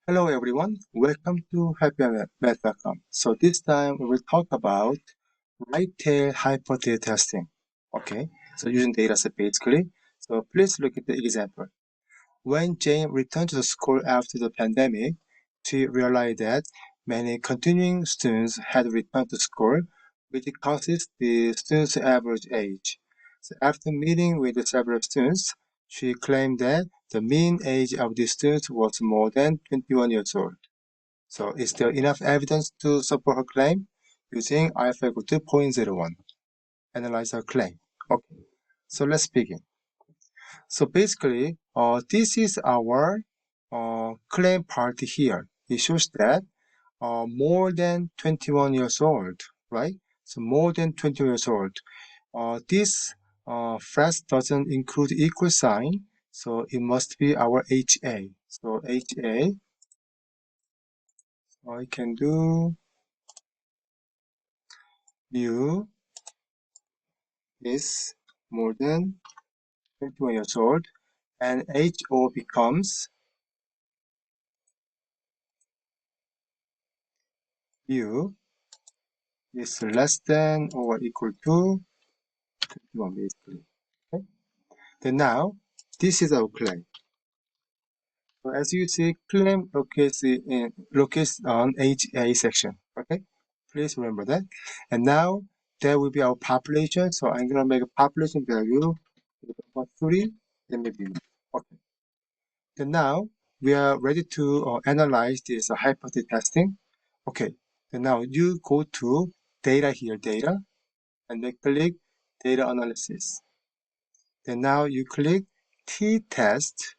Hello everyone, welcome to happymath.com. So this time we will talk about right-tail hypothesis testing. Okay, so using dataset basically. So please look at the example. When Jane returned to the school after the pandemic, she realized that many continuing students had returned to school, which causes the students' average age. So after meeting with several students, she claimed that the mean age of the students was more than 21 years old. So is there enough evidence to support her claim? Using alpha equal to zero point 0.01. Analyze her claim. Okay, so let's begin. So basically, this is our claim part here. It shows that more than 21 years old, right? So more than 21 years old. This phrase doesn't include equal sign, so it must be our HA. So HA, I can do mu is more than 21 years old, and HO becomes mu is less than or equal to 21 basically. Okay? Then now, this is our claim. So as you see, claim locates on HA section. Okay, please remember that. And now that will be our population. So I'm gonna make a population value about 3, then maybe. Okay. Then now we are ready to analyze this hypothesis testing. Okay. Then now you go to data here, data, and then click data analysis. Then now you click t-test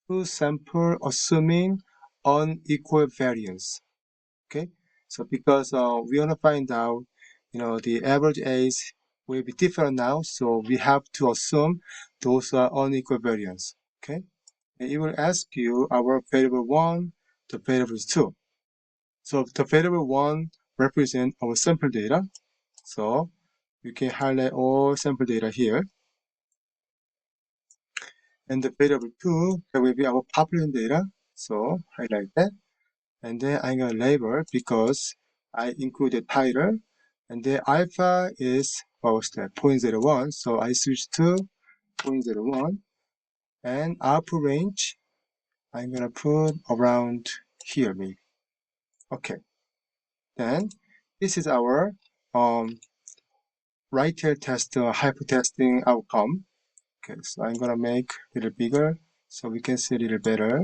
to sample assuming unequal variance. Okay. So because we want to find out, the average age will be different now. So we have to assume those are unequal variance. Okay. And it will ask you our variable 1, the variable 2. So the variable 1 represents our sample data. So you can highlight all sample data here. And the variable 2, that will be our population data. So highlight that. And then I'm going to label because I included title. And then alpha is what was that? 0.01. So I switch to 0.01. And output range, I'm going to put around here maybe. Okay. Then this is our right tail test hyper-testing outcome. Okay, so I'm gonna make a little bigger so we can see a little better.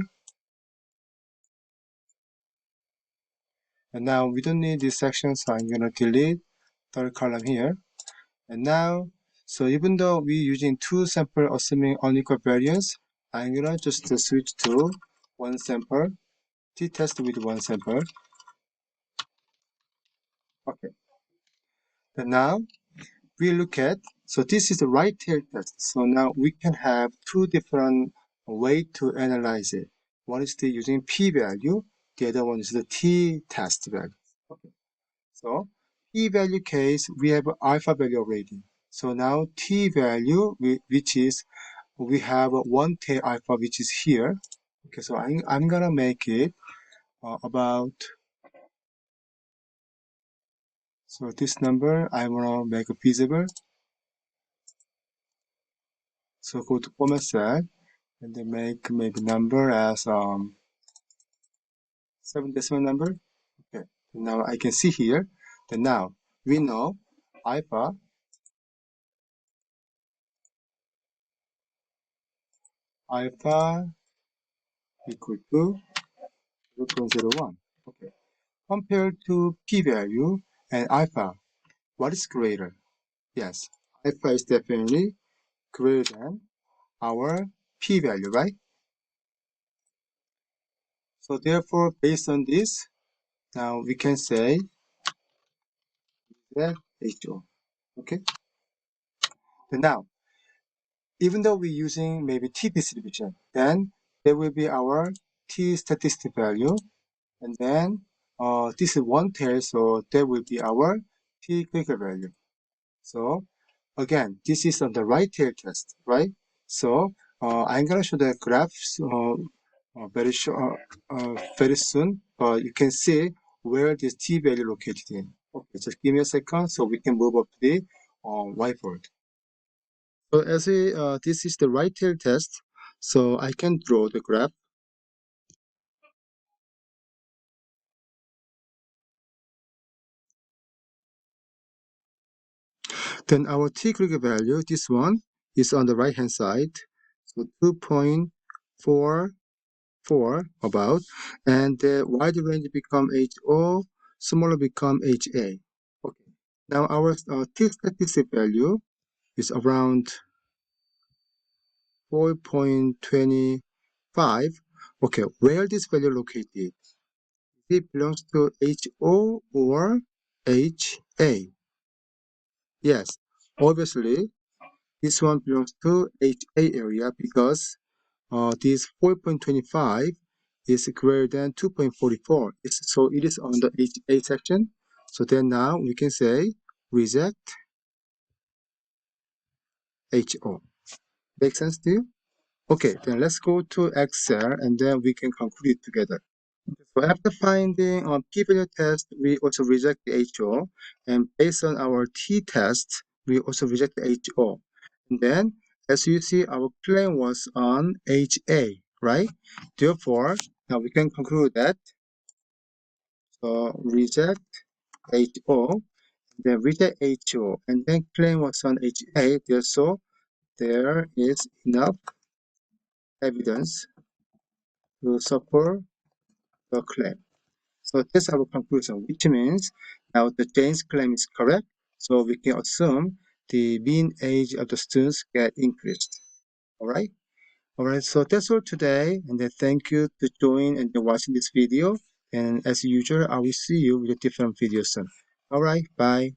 And now we don't need this section, so I'm gonna delete third column here. And now, so even though we're using two sample assuming unequal variance, I'm gonna just switch to one sample, t-test with one sample. Okay. And now we look at, so this is the right tail test. So now we can have two different ways to analyze it. One is the using p-value, the other one is the t-test value. Okay. So p-value case, we have alpha value already. So now t-value, which is, we have one tail alpha, which is here. Okay, so I'm gonna make it about, so this number, I wanna make it visible. So go to format cell, and then make maybe number as 7 decimal number. Okay, now I can see here that now we know alpha equal to 0.01. Okay, compared to p-value and alpha, what is greater? Yes, alpha is definitely greater than our p-value, right? So therefore, based on this, now we can say that HO. Okay. And now, even though we're using maybe t distribution, then there will be our t statistic value, and then this is one tail, so there will be our t clicker value. So again, this is on the right tail test, right? So I'm gonna show the graphs very soon. But you can see where this t value located in. Okay, just give me a second so we can move up to the whiteboard. So this is the right tail test. So I can draw the graph. Then our t critical value, this one, is on the right hand side. So 2.44 about, and the wide range become HO, smaller become HA. Okay. Now our t statistic value is around 4.25. Okay, where this value located? It belongs to HO or HA. Yes, obviously this one belongs to HA area because this 4.25 is greater than 2.44. So it is on the HA section. So then now we can say reject HO. Make sense to you? Okay, then let's go to Excel and then we can conclude it together. So after finding a p-value test, we also reject the HO, and based on our t-test, we also reject the HO. And then, as you see, our claim was on HA, right? Therefore, now we can conclude that reject HO, then reject HO, and then claim was on HA. So there is enough evidence to support the claim. So that's our conclusion, which means now the Jane's claim is correct. So we can assume the mean age of the students get increased. All right. All right. So that's all today. And then thank you to join and watching this video. And as usual, I will see you with a different video soon. All right. Bye.